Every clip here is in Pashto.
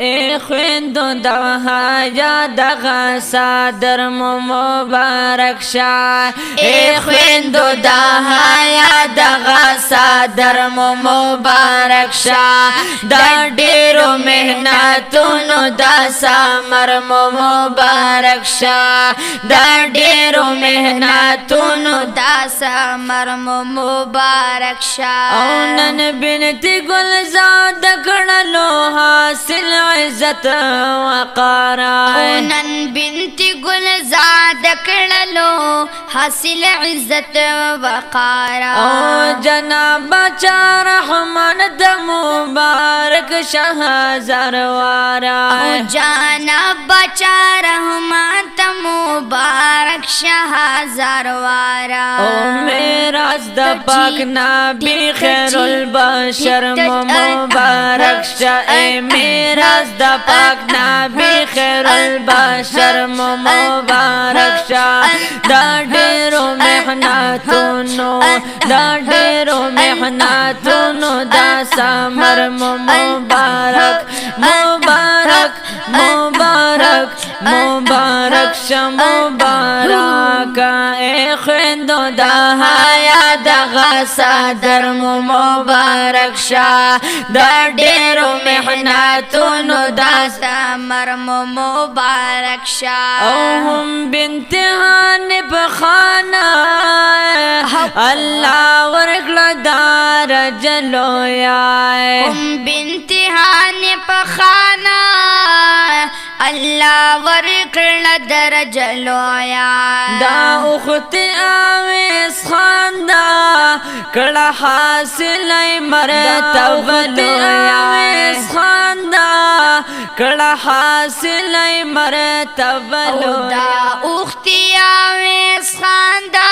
اے خویندو دا حیا دغه صدر مبارک شاه اے خویندو دا حیا دغه صدر مبارک شاه دا ډیرو مهنتونو دا ثمر مبارک شاه دا ډیرو مهنتونو دا ثمر مبارک شاه او نن بنت گلزاد کړلو حاصل عزت وقار او نن بنت گلزاد کړلو حاصل عزت وقار او جناب چا رحمان د مبارک شاه زروارا او جناب چا رحمان د مبارک شاه زروارا او میراث د پاک نبی خیر البشر مبارک شاه میراث د پاک نبی خیر البشر مبارک شاه دا ډیرو مهنتونو دا ډیرو مهنتونو دا ثمر مبارک مبارک مبارک مبارک شه مبارک اے خویندو دا حیا دغه صدر مبارک شاه دا ډیرو مهنتونو دا ثمر مبارک شاه او هم بنت حنیف خانه الله ورکړه دار جلویا هم بنت حنیف خانه الله ورکړه درجه لویا دا اخت اویس خان دا کړه حاصل مرتبه لویا اویس خان دا کړه حاصل مرتبه لویا اخت اویس خان دا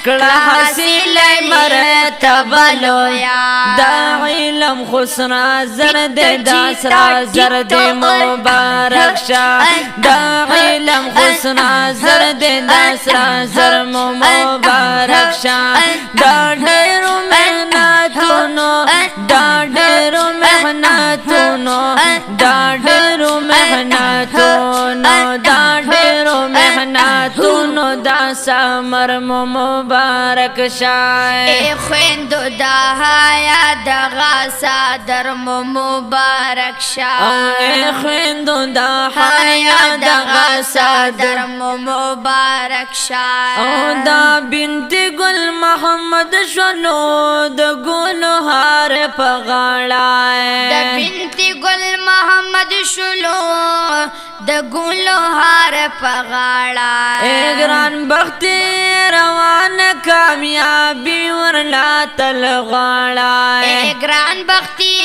کړه حاصل مرتبه لویا دا علم خسرا زرد دا سرا زرد مبارک شاه دا علم خسرا زرد دا سرا زر مبارک شاه دا ډیرو مهنتونو دا ډیرو مهنتونو دا ډیرو مهنتونو دا ډیرو مهنتونو دا ثمر مبارک شاه اے خویندو دا حیا دغه صدر مبارک شاه اے خویندو دا حیا دغه صدر مبارک شاه او دا بنت گل محمد شلو د ګلو هار په غاړه د بنت گل محمد شلو د ګلو هار په غاړه اے ګران بخت روان کامیابی ورلا تل غاړه اے ګران بختی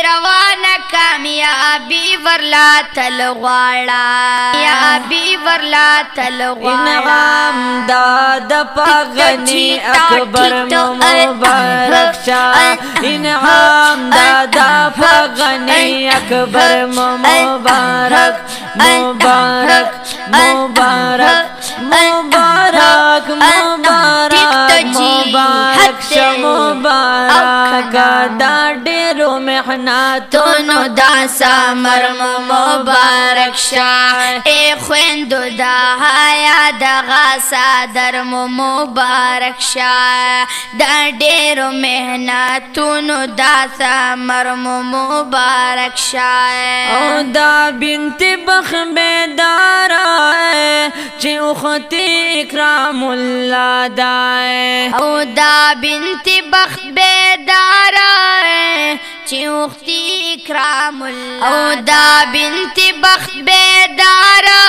روان کامیابی ورلا تل غاړه کامیابی ورلا تل غاړه انعام داد پغنی اکبر مبارک شاه انعام داد پغنی اکبر مبارک مبارک مبارک مبارک مبارک مبارک شه مبارک دا ډیرو مهنتونو دا ثمر مبارک شاه اے خویندو دا حیا دغه صدر مبارک شاه دا ډیرو مهنتونو دا ثمر مبارک شاه او دا بنت بخ بیدارا چې اخت اکرام الله دای او دا بنت بخ بیدارا چې اخت اکرام الله او دا بنت بخ بیدارا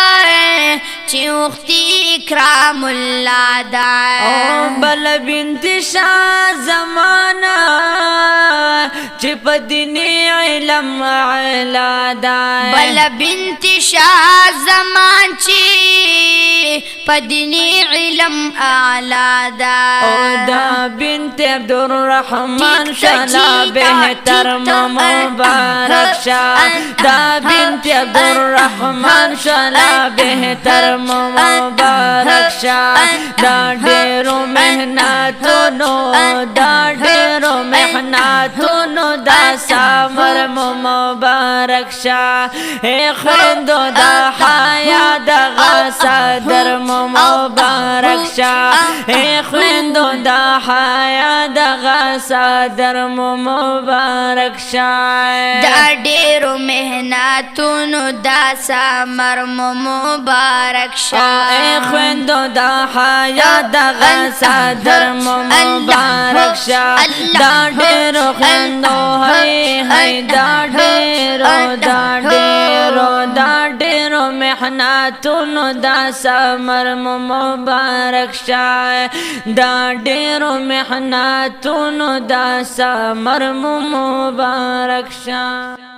چې اخت اکرام الله دای او بل بنت شاه زمانہ چې په دیني علم اعلی دای بل بنت شاه زمان چې په دیني علم اعلی دای او دا بنت عبدالرحمن شلا بهتر مبارک شاه دا بنت عبدالرحمن شلا بهتر مبارک شاه دا ډیرو مهنتونو دا ډیرو مهنتونو دا سامر مبارک شاه اے خویندو دا حیا دغه صدر مبارک شاه اے خویندو دا حیا دغه صدر مبارک شاه دا ډیرو مهنتونو دا سامر مبارک شاه اے خویندو دا حیا دغه صدر مبارک شاه دا ډیرو خویندو هی دا ډیرو محنتونو دا سامر مبارک شاه دا ډیرو محنتونو دا سامر مبارک شاه